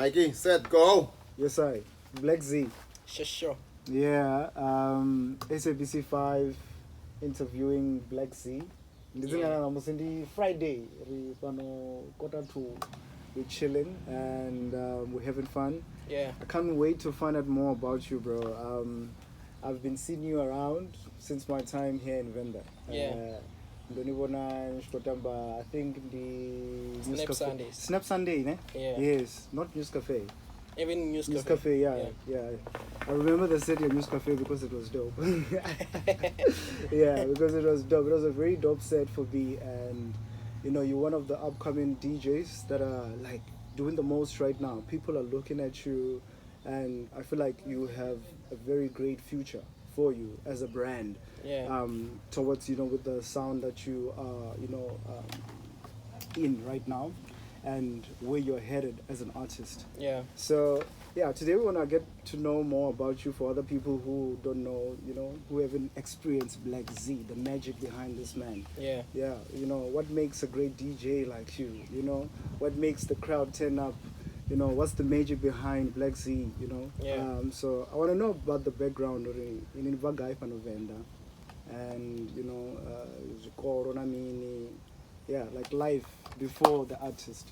Mikey, set, go. Yes, I. Blvck Zee. Sure. Yeah. SABC 5 interviewing Blvck Zee. Almost in the Friday. We quarter to. We're chilling and we're having fun. Yeah. I can't wait to find out more about you, bro. I've been seeing you around since my time here in Venda. Yeah. I think the Snap Sundays. Snap Sunday, ne? Yeah. Yes, not News Cafe. Even News Cafe. Cafe, yeah. I remember the city of News Cafe because it was dope. Yeah, because it was dope. It was a very dope set for me, and you know, you're one of the upcoming DJs that are like doing the most right now. People are looking at you, and I feel like you have a very great future for you as a brand. Yeah. Towards, you know, with the sound that you are, in right now, and where you're headed as an artist. Yeah. So yeah, today we wanna get to know more about you for other people who don't know, you know, who haven't experienced Blvck Zee, the magic behind this man. Yeah. Yeah, you know, what makes a great DJ like you, you know, what makes the crowd turn up, you know, what's the magic behind Blvck Zee, you know. Yeah. So I wanna know about the background in Vagai Panovenda, and you know, Corona Mini, yeah, like life before the artist.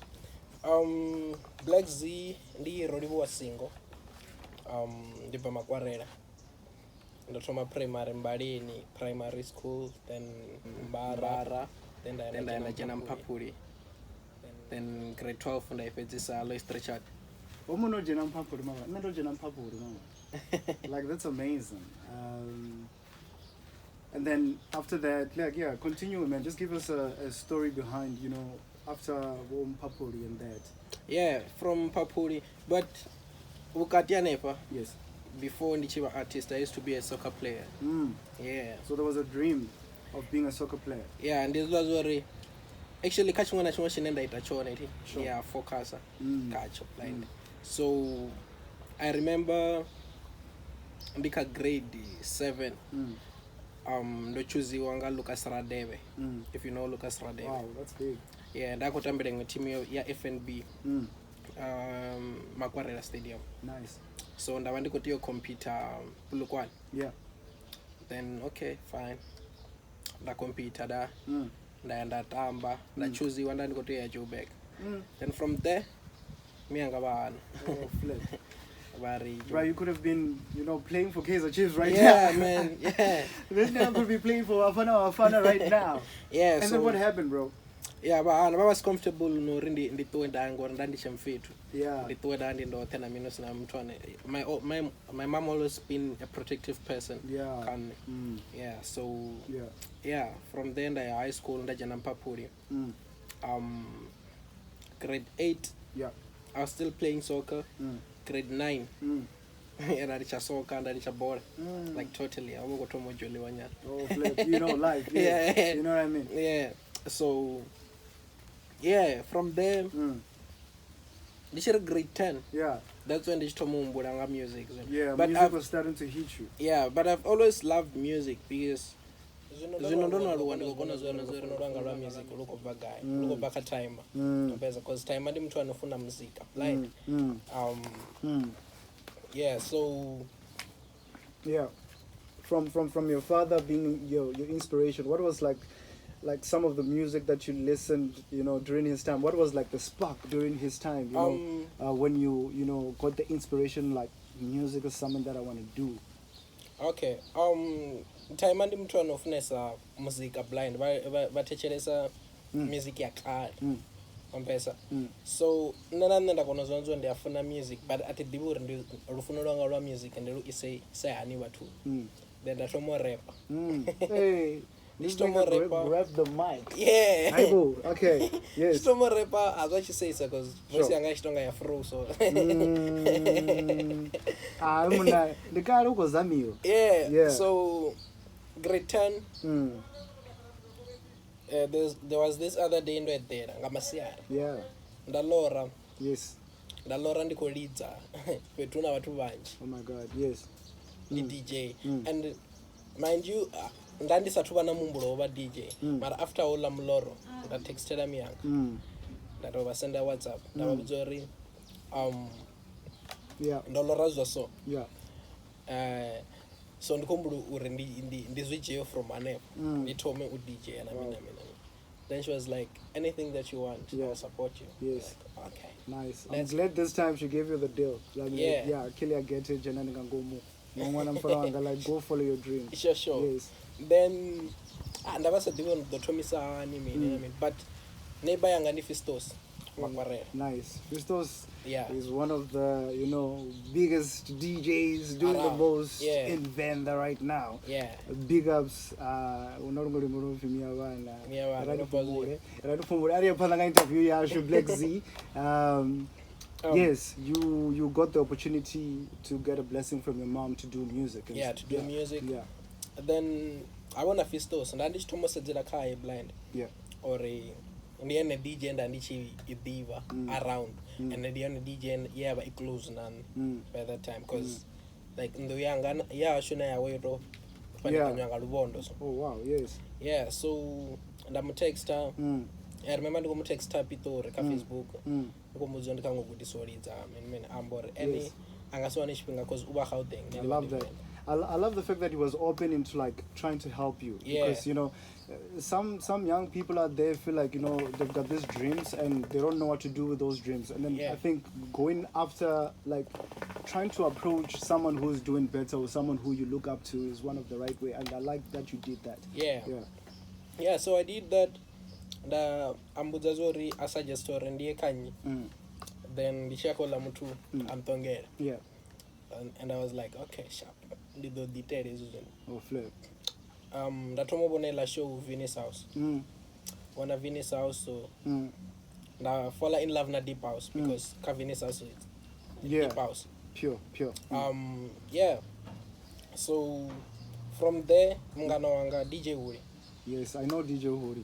Blvck Zee ndi rolivo wa single. Ndibva Makwarela. Ndotoma primary school, then Mbara, then ndaenda jena Mpapuri. Then grade 12 ndaipedzisa Lois Richard. Like, that's amazing. And then after that, like, yeah, continue, man. Just give us a story behind, you know, after Papuri and that. Yeah, from Papuri. But Ukatianepa, yes, before Nichiwa artist, I used to be a soccer player. Yeah. So there was a dream of being a soccer player. Yeah, and this was very actually catching one shinenda itachona. Sure. Yeah, focuser. Catch up line. So I remember bika grade 7. Ndochuziwa Lucas Radebe. If you know Lucas Radebe. Wow, that's big. Yeah, ndakotambira team ya FNB. Makwarela Stadium. Nice. So ndava ndikotiyo computer Pulukwane. Yeah. Then okay, fine. Computer da. Ndaenda tamba, ndachuziwa ndandikotiyo Joburg. Then from there, me angabana. Oh, flip. Right, you could have been, you know, playing for Kaizer Chiefs right now. Yeah, man. Yeah. This guy could be playing for Afana right now. Yeah. And so, then what happened, bro? Yeah, but I was comfortable no rindi nditoenda ngo ndandisha mfetu. Yeah. Nditoenda ndo tena minus na mtwane. My mom always been a protective person. Yeah. Yeah, so yeah, from then I high school ndajana Mpapuri. Grade 8. Yeah. I was still playing soccer. Grade 9. And I reached soccer and I reached ball. Like totally. I won't go to Mojoli Wanya. Oh, flip. You know, life. Yeah. Yeah. You know what I mean? Yeah. So, yeah, from there, this is grade 10. Yeah. That's when they told me about music. Yeah, but music was starting to hit you. Yeah, but I've always loved music because yeah, so yeah, from your father being your inspiration, what was like some of the music that you listened, you know, during his time? What was like the spark during his time, you know, when you know, got the inspiration, like music is something that I want to do? Okay. Time andi mtu anofunesa muzika blind vatechelesa music yakale wampesa. So nenda kono zonzo ndiyafuna music, but ati diburi ndi rufuno lwanga lwa music ndi isay hani watu. Then ndatomo rapper. Hey, this nigga grab the mic. Yeah. Aibo, okay. Yes. Stomo rapper as what you say, so because voice yanga ishtonga ya fro so. Muna ndikali uko zamio. Yeah. So grade 10. There was this other day ndo edera ngamasiyara. Yeah. Ndalora. Yes. Ndalora ndikolidza petuna watu vanji. Oh my god, yes. The DJ. And mind you, ndandisathu vana mumbulo over DJ. But after all mloro, ndatextela miyanga. Ndatova senda WhatsApp. Ndavabuzori Yeah. ndolorazwa so Yeah. So ndikhumbula uri ndizwijeo from anep ndithome udj mina. Then she was like, anything that you want, I'll support you. Yes. Like, okay. Nice. I'm glad this time she gave you the deal. Like, Yeah. Kill get it, and then go move. No one I'm like, go follow your dream. Sure. Yes. Then, ndabasa diwe ndotomisani mina, but neighbor yanga ni Fistos. Nice. Fistos is one of the, biggest DJs doing the most in Venda right now. Yeah. Big ups. Blvck Zee. Yes, you got the opportunity to get a blessing from your mom to do music. To do music. Yeah. Then I want a Fistos, and I just told myself car blind. Yeah. Or ndiye DJ ndandichi idiva around and ndiye DJ yaba iclose none by that time because like ndo yanga shuna ya weto fanyanga lubondo so. Oh wow, yes. Yeah, so ndamutexta I remember ndikumutext Pitori ka Facebook ngomuzo ndikangokudisolidza ambore any angasona chipinga because uba Gauteng. I love that. I love the fact that he was open into like trying to help you because some young people out there feel like they've got these dreams and they don't know what to do with those dreams, and then I think going after like trying to approach someone who's doing better or someone who you look up to is one of the right way, and I like that you did that. Yeah, so I did that. The ambuzazori asuggestor ndiye kanyi then ndichakola mtu amtongera and I was like, okay, sharp ndido details flip ndatomobonela show Venice House wana Venice House so na fall in love na Deep House because ka Venice House Deep House pure so from there mngano wanga DJ Huri. Yes, I know DJ Huri.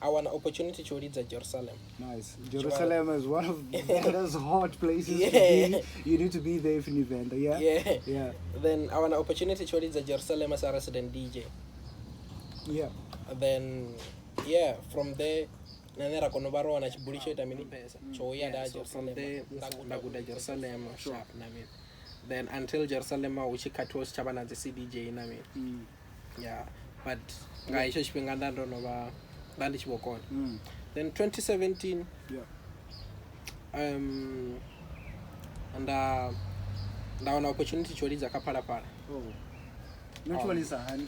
I want an opportunity to read Jerusalem. Nice. Jerusalem is one of those hot places to be. You need to be there if you event. Yeah. Then I want an opportunity to read Jerusalem as a resident DJ. Yeah. Then from there nanera konobaro wana chibulisho itamini pesa. So Jerusalem. Ndakuda Jerusalem sharp nami. Then until Jerusalem ushikatwas chabana the CDJ nami. But ngaisho chipinga ndando nova then 2017 and an opportunity to read Kapalapara. Which one is that?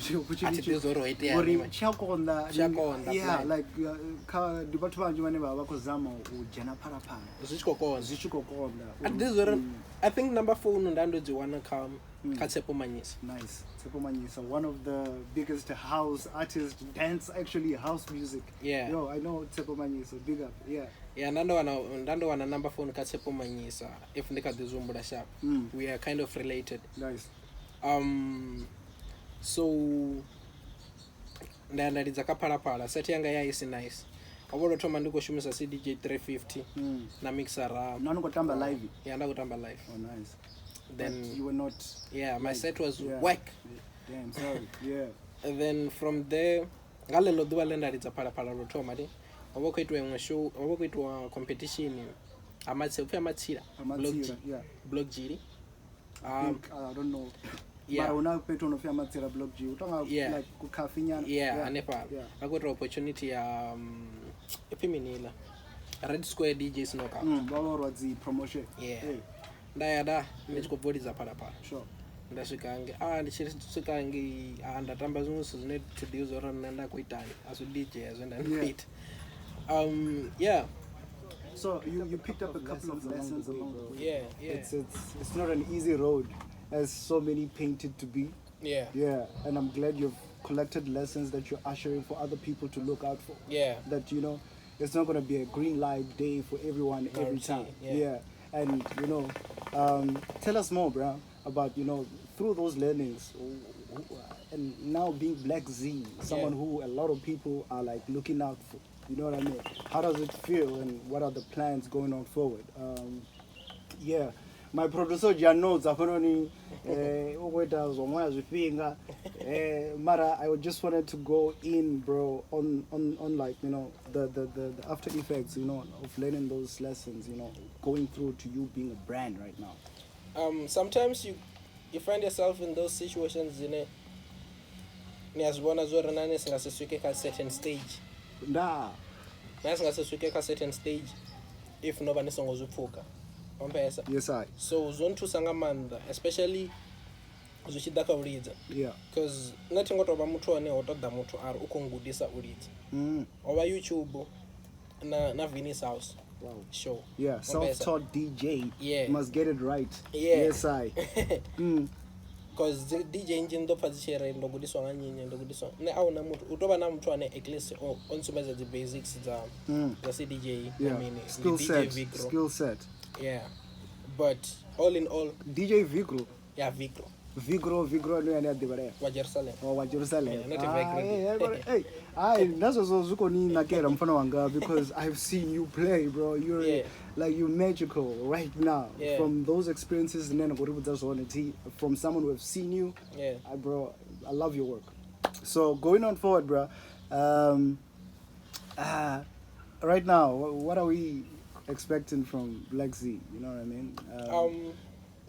Yeah, like department you never kozama ujena parapara. At this I think number 4 ndando ziwana come Katsepo Manyisa. Nice. Tsepo Manyisa, one of the biggest house artists, dance actually house music. Yo, I know Tsepo Manyisa, big up. Ndando wana number 4 Katsepo Manyisa. If ndika dizumbuda sharp. We are kind of related. Nice. So ndandariza kapalapala seti yanga yaisi nice. Wabolo toma ndiko shumisa CDJ 350 na mixer nano kutamba live. Ndakutamba live. Oh nice. Then but you were not my set was whack. Damn, sorry. And then from there ngalelo duwa lendariza palapala lotoma di wabokuitwa show wabokuitwa competition amatse upya matira blog jiri I don't know. But una peto no fia matira blog jiri utonga like kukafinyana anepa I got an opportunity epiminila Red Square DJs no ka baba the promotion ndayada ndikubodiza palapala sure ndashikange ndishirikange ndatamba zimwe zine to do zora nenda kuitani as a DJ as and quit so you picked up a couple of lessons along the way. It's not an easy road as so many painted to be. And I'm glad you've collected lessons that you're ushering for other people to look out for. That it's not going to be a green light day for everyone every time. And tell us more, bro, about through those learnings and now being Blvck Zee, someone who a lot of people are like looking out for. You know what I mean? How does it feel and what are the plans going on forward? my producer just knows afanoni Mara, I just wanted to go in, bro, on like, you know, the after effects, you know, of learning those lessons, you know, going through to you being a brand right now. Sometimes you find yourself in those situations, you know, niyazibona zori nani singasisuke ka certain stage. Nah. Singasisuke ka certain stage if noba nisongozupfuka. Wampesa. Yes, I. So zonthusa ngamanda, especially zwichida kha ulidza. Yeah. Because nathi ngotoba muthu ane ho ṱoḓa muthu ari u khou ngudisa u lidza. Over YouTube na Vinny's house. Wow. Show. Yeah, self-taught DJ. Yeah. Must get it right. Yeah. Yes, I. Because DJ njini ndo padzichere ndo gudiswa nga nyinyi ndo gudiswa. Ne auna muthu utoba na muthu ane at least on sumbedza the basics za DJ. Yeah. I mean, skill set. Vigro. Skill set. Yeah. But all in all, DJ Vigro. Yeah, Vigro. Vigro no yana debare. Wa Jerusalem. Oh, wa Jerusalem. Hey, that's also zuko ni nakera mfano wanga because I've seen you play, bro. You're like you're magical right now. Yeah. From those experiences and then from someone who have seen you. Yeah. Bro, I love your work. So going on forward, bro. Right now, what are we expecting from Blvck Zee? You know what I mean?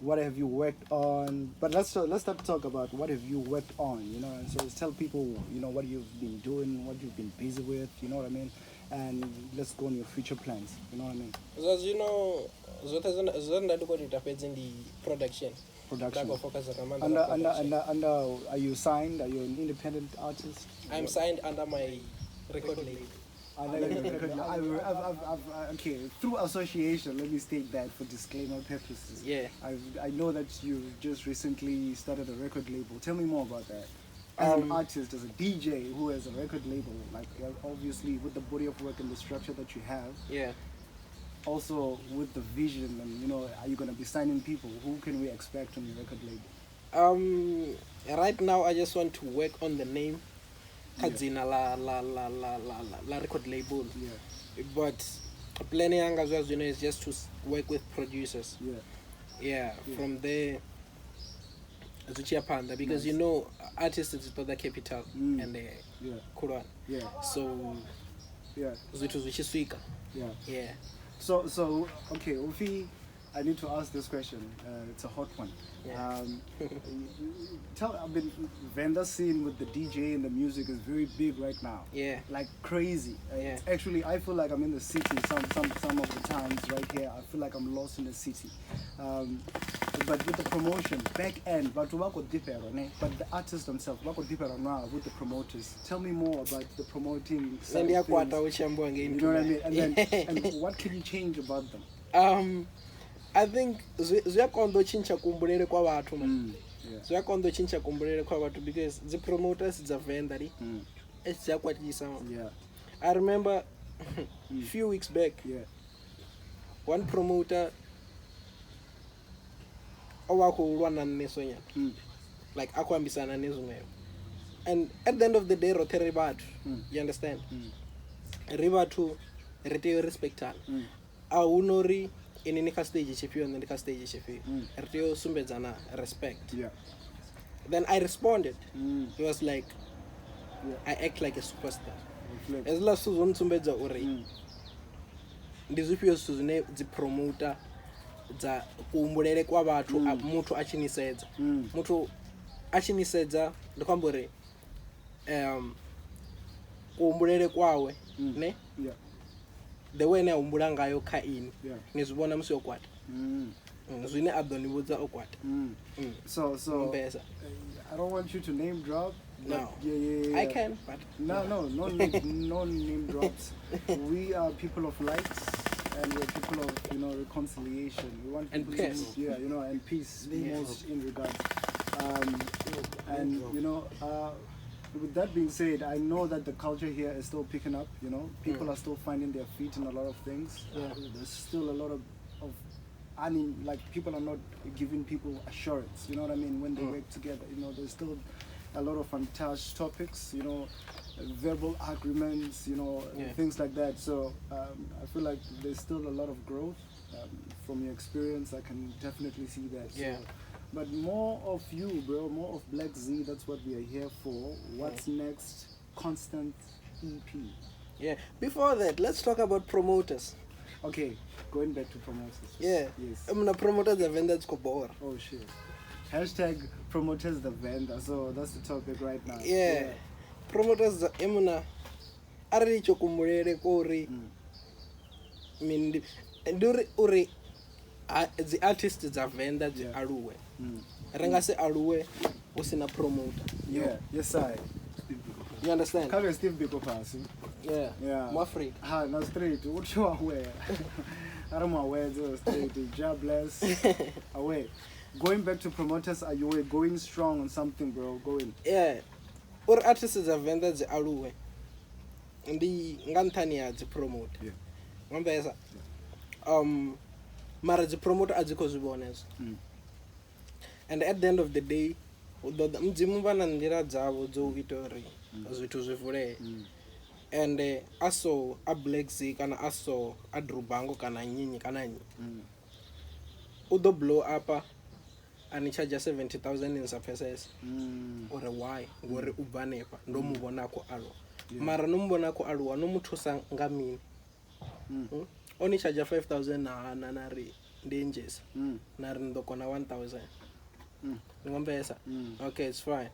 What have you worked on? But let's start to talk about what have you worked on, you know, and so tell people, you know, what you've been doing, what you've been busy with, you know what I mean, and let's go on your future plans, you know what I mean. As you know, the production. Under are you signed? Are you an independent artist? I'm signed under my record label. Okay, through association, let me state that for disclaimer purposes. Yeah. I know that you just recently started a record label. Tell me more about that. As an artist, as a DJ who has a record label, like obviously with the body of work and the structure that you have. Yeah. Also with the vision and, you know, are you going to be signing people? Who can we expect on your record label? Right now I just want to work on the name. Kadzina la record label. Yeah. But planning as well, you know, is just to work with producers. Yeah. Yeah. From there, Panda, because you know, artists is the capital and the Quran. Yeah. So yeah. Yeah. Yeah. So okay, Ufi, I need to ask this question. It's a hot one. Yeah. I mean, vendor scene with the DJ and the music is very big right now. Yeah. Like crazy. Yeah. Actually, I feel like I'm in the city some of the times right here. I feel like I'm lost in the city. But with the promotion, back end, but the artists themselves, now with the promoters. Tell me more about the promoting side of things. You know what I mean? And then, and what can you change about them? I think ziyakonda chincha kumbulele kwa watu man. Ziyakonda chincha kumbulele kwa watu because the promoters is a vendor. It's ziyakwatisa. Yeah. I remember a few weeks back. Yeah. One promoter owakulwana nesonya. Like akwambisana nezumeo. And at the end of the day rote ribatu. You understand? Ribatu rete respectal. Unori in any stage chifu and then stage chifu. Rete sumbedzana respect. Yeah. Then I responded. He was like, I act like a superstar. As last Susan Sumbedza uri. Ndizipio Suzune the promoter za kumbulele kwa watu mutu achinisedza. Mutu achinisedza ndokwambure kumbulele kwawe ne? Yeah. The way na umbula ngayo kha ini. Yeah. Ngizibona msi okwata. Zwine adonibudza okwata. So I don't want you to name drop. No. Yeah. I can, but no name drops. We are people of light, and we're people of, you know, reconciliation. We want people and peace. to, you know, and peace most in regard. And you know, with that being said, I know that the culture here is still picking up. You know, people are still finding their feet in a lot of things. There's still a lot of like people are not giving people assurance. You know what I mean? When they work together, you know, there's still a lot of untouched topics, you know, verbal agreements, you know, things like that. So I feel like there's still a lot of growth From your experience, I can definitely see that. Yeah. So, but more of you, bro. More of Blvck Zee. That's what we are here for. What's next? Constant EP. Yeah. Before that, let's talk about promoters. Okay, going back to promoters. Yeah. Yes. I'm gonna promote the vendor Skobor. Oh shit. Hashtag promoters the vendor. So that's the topic right now. Yeah. Promoters the emuna ari chokumurere kori. I mean nduri uri the artists the vendor the aluwe. Renga se aluwe usina promoter. Yeah. Yes I. You understand? Kale Steve Biko pass. Yeah. Yeah. Mafric. Ha, no straight. What you aware? I don't know where it's straight. Job bless. Away. Going back to promoters, are you going strong on something, bro? Going. Yeah. Or artists the vendor the aluwe. Ndi ngantania the promote. Yeah. Ngambeza. Mara the promoter aziko ziboneza. And at the end of the day, mdzimu vana ndira dzavo dzo itori zwithu zvivule. And aso a Blvck Zee kana aso a Drubango kana nyinyi kana nyi. Udo blow up and charge 70,000 in surfaces. Or why? Ngori ubanepa ndo mubona ko alo. Mara no mbona ko alo no muthusa ngamini. Only charge 5,000 na nari dangers. Nari ndo kona 1,000. Ngombesa. Okay, it's fine.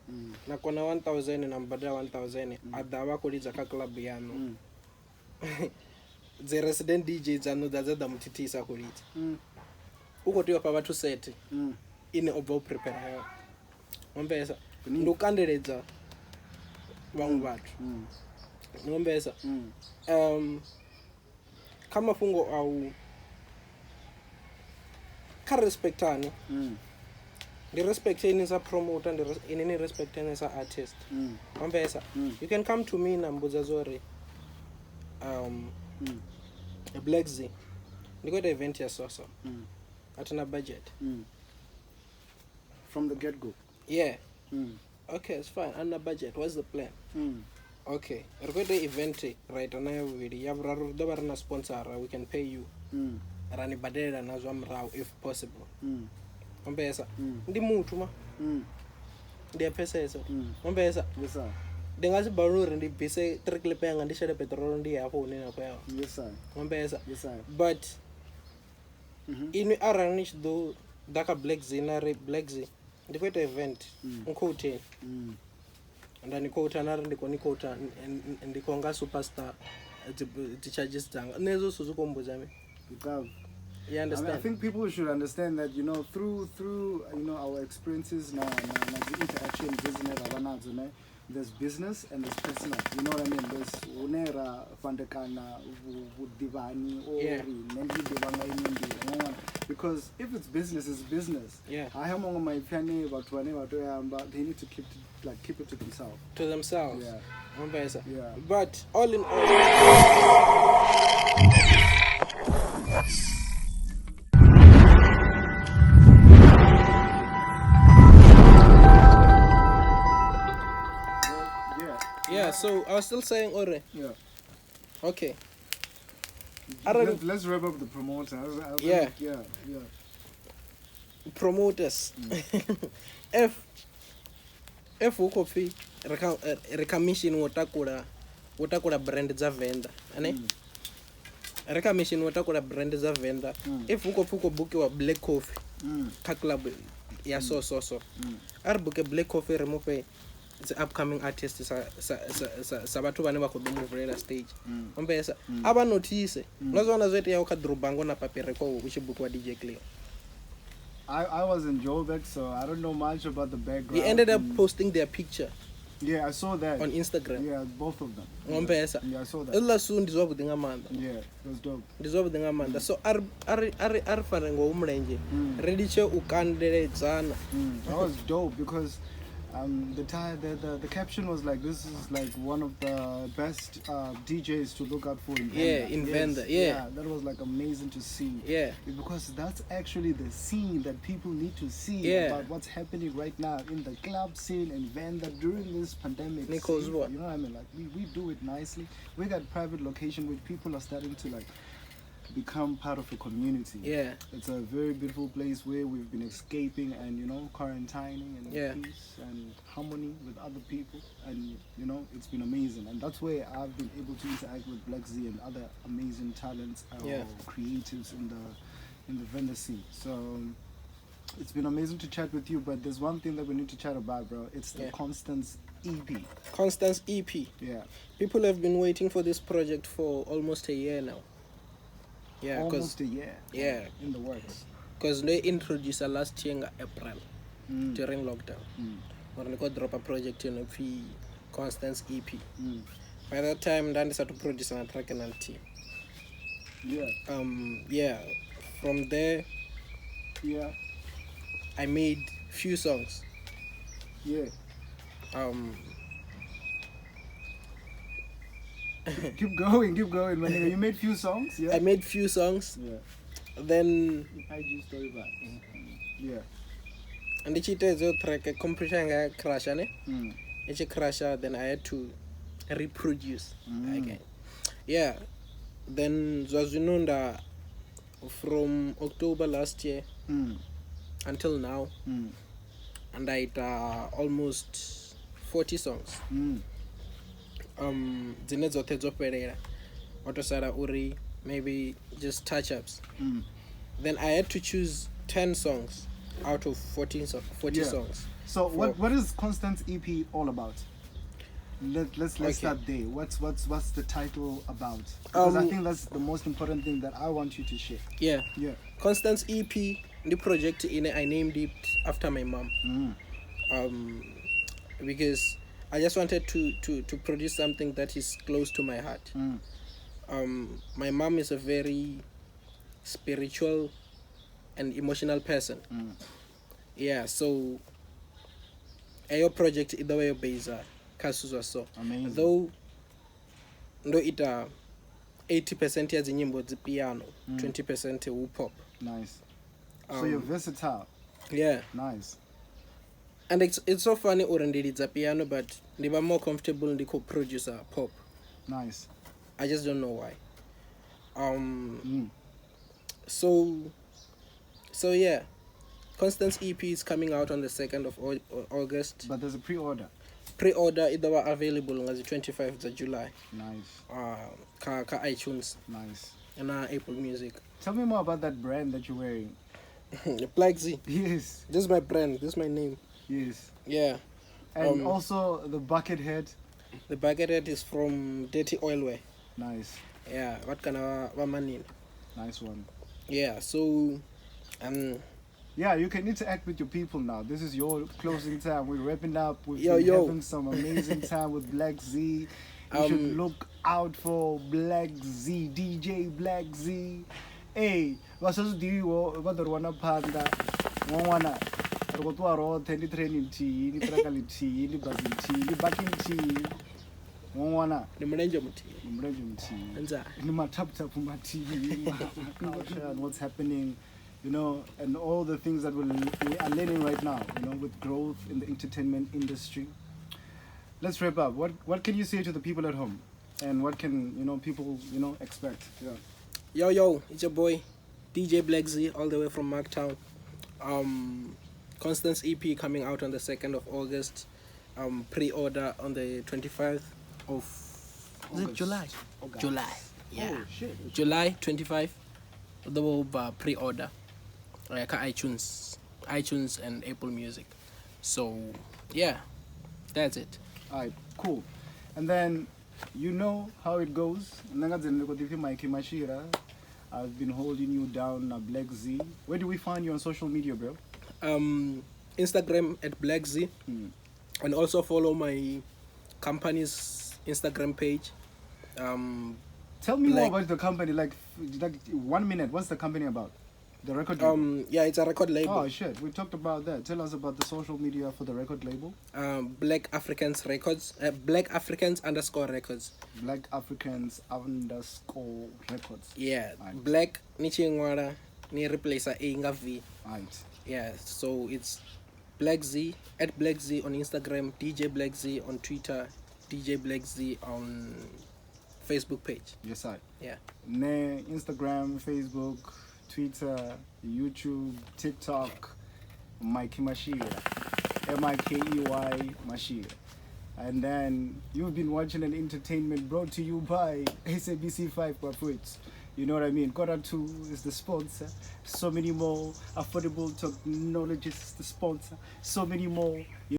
Na kona 1,000 na mbada 1,000 adawa kuliza ka club yano. The resident DJs anu da mutitisa kuliza. Uko tiwa pa bathu set. Ine obo prepare yo. Ngombesa. Ndukandeledza vamwe bathu. Ngombesa. Kama fungo au ka respectani. The respecting is a promoter and in any respecting is an artist. You can come to me in Mbuzazori. Blvck Zee. You got the event here so. At a budget. From the get go. Yeah. Okay, it's fine. Under budget. What's the plan? Okay. You got the event right now. You have a sponsor. We can pay you. Rani badera na zwamrao if possible. Ngombesa ndi muthu ma ndi pesa eso ngombesa Yes sir. Ndingazi balori ndi bise 3 clip yanga ndi shele petrol ndi hapo unena kwa yawo. Yes sir. Ngombesa. Yes sir. But in arrange do daka Blvck Zee na Blvck Zee ndi kwete event nkote ndani quota na ndiko nikota ndiko nga superstar the charges dzanga nezo suzukomboza me. You understand? I think people should understand that, you know, through our experiences now the interaction business there's business and there's personal. You know what I mean? There's unera fandekana divani or because if it's business, it's business. Yeah. I have on my family but they need to keep it to themselves. To themselves. Yeah. Yeah. But all in all, so I was still saying, Ore. Yeah. Okay. Let's wrap up the promoter. Yeah. Yeah. Promoters. If ukofi reka mission wotakura brand za venda. Ane? Reka mission wotakura brand za venda. If uko book wa Black Coffee. Ka club ya so. Ar book Black Coffee remove the upcoming artists sabatu vane vakudomuvurera stage ombesa ava notice unozona zvoita yauka Drubango na papereko uchibukwa DJ Clear. I was in Blvck, so I don't know much about the background. He ended up posting their picture. Yeah, I saw that on Instagram. Yeah, both of them. Ombesa. Yeah, I saw that. Illa soon ndizwa kudinga manda. Yeah, it was dope. Ndizwa kudinga manda. So ar farengo umlenje. Ready che ukandeledzana. That was dope because the caption was like, this is like one of the best DJs to look out for in Venda. Yeah, in Venda. Yeah, that was like amazing to see. Yeah, because that's actually the scene that people need to see about what's happening right now in the club scene in Venda during this pandemic. You know what I mean? Like we do it nicely. We got private location where people are starting to like become part of a community. Yeah. It's a very beautiful place where we've been escaping and, quarantining and peace and harmony with other people. And, it's been amazing. And that's where I've been able to interact with Blvck Zee and other amazing talents or creatives in the Venda scene. So it's been amazing to chat with you, but there's one thing that we need to chat about, bro. It's the Constance EP. Constance EP. Yeah. People have been waiting for this project for almost a year now. Yeah, almost a year. Yeah. In the works. Because they introduced us last year in April during lockdown. When they got drop a project in a Constance EP. By that time, then they started to produce an track and a team. Yeah. From there, I made few songs. Yeah. Keep going, man. You made few songs, yeah? I made few songs. Yeah. Then IG story back. Yeah. And the cheated the track a computer crash ne? It's a crasher, then I had to reproduce again. Yeah. Then Zwazununda from October last year until now. And I did almost 40 songs. Maybe just touch-ups. Then I had to choose 10 songs out of 40 songs. So what is Constance EP all about? Let's start there. What's the title about? Because I think that's the most important thing that I want you to share. Yeah. Constance EP, the project I named it after my mom. Because I just wanted to produce something that is close to my heart. My mom is a very spiritual and emotional person. Yeah, so your project either way based Kasuzwa so. Amazing. Though it 80% as nyimbo the piano, 20% hip hop. Nice. So you're versatile. Yeah. Nice. And it's so funny already it's a piano, but they were more comfortable in the co-producer pop. Nice. I just don't know why. So yeah, Constance EP is coming out on the 2nd of August. But there's a pre-order. Pre-order either were available on the 25th of July. Nice. Ka iTunes. Nice. And Apple Music. Tell me more about that brand that you're wearing. Blvck Zee. Yes. This is my brand. This is my name. Yes. Yeah. And also the bucket head. The bucket head is from Dirty Oilwear. Nice. Yeah. What kind of money? Nice one. Yeah. So, yeah, you can interact with your people now. This is your closing time. We're wrapping up. We've been having some amazing time with Blvck Zee. You should look out for Blvck Zee, DJ Blvck Zee. Hey, what's do you what the one panda? One ro tendi training tea, ni trakali tea, ni bazin tea, ni baking tea. One ni mlenje muti. Nza. Ni matap mati. And what's happening, and all the things that we are learning right now, with growth in the entertainment industry. Let's wrap up. What can you say to the people at home, and what can people expect? Yeah. Yo, it's your boy, DJ Blvck Zee, all the way from Marktown. Constance EP coming out on the 2nd of August. Pre-order on the 25th of July. August. July. Yeah. Oh, shit. July 25th. The pre-order. iTunes and Apple Music. So yeah, that's it. Alright, cool. And then how it goes. I've been holding you down, Blvck Zee. Where do we find you on social media, bro? Instagram at Blvck Zee. And also follow my company's Instagram page. Tell me more about the company, like 1 minute. What's the company about? The record label? Yeah, it's a record label. Oh shit, we talked about that. Tell us about the social media for the record label. Black Africans Records. Black Africans _ Records. Black Africans _ Records. Yeah, right. Black nichingwara ni replace a inga V. Right. Yeah, so it's Blvck Zee at Blvck Zee on Instagram, DJ Blvck Zee on Twitter, DJ Blvck Zee on Facebook page. Yes, sir. Yeah. Ne Instagram, Facebook, Twitter, YouTube, TikTok, Mikey Mashira. Mikey Mashira. And then you've been watching an entertainment brought to you by SABC5 Corporates. You know what I mean? Quarter 2 is the sponsor. So many more affordable technologies is the sponsor. So many more.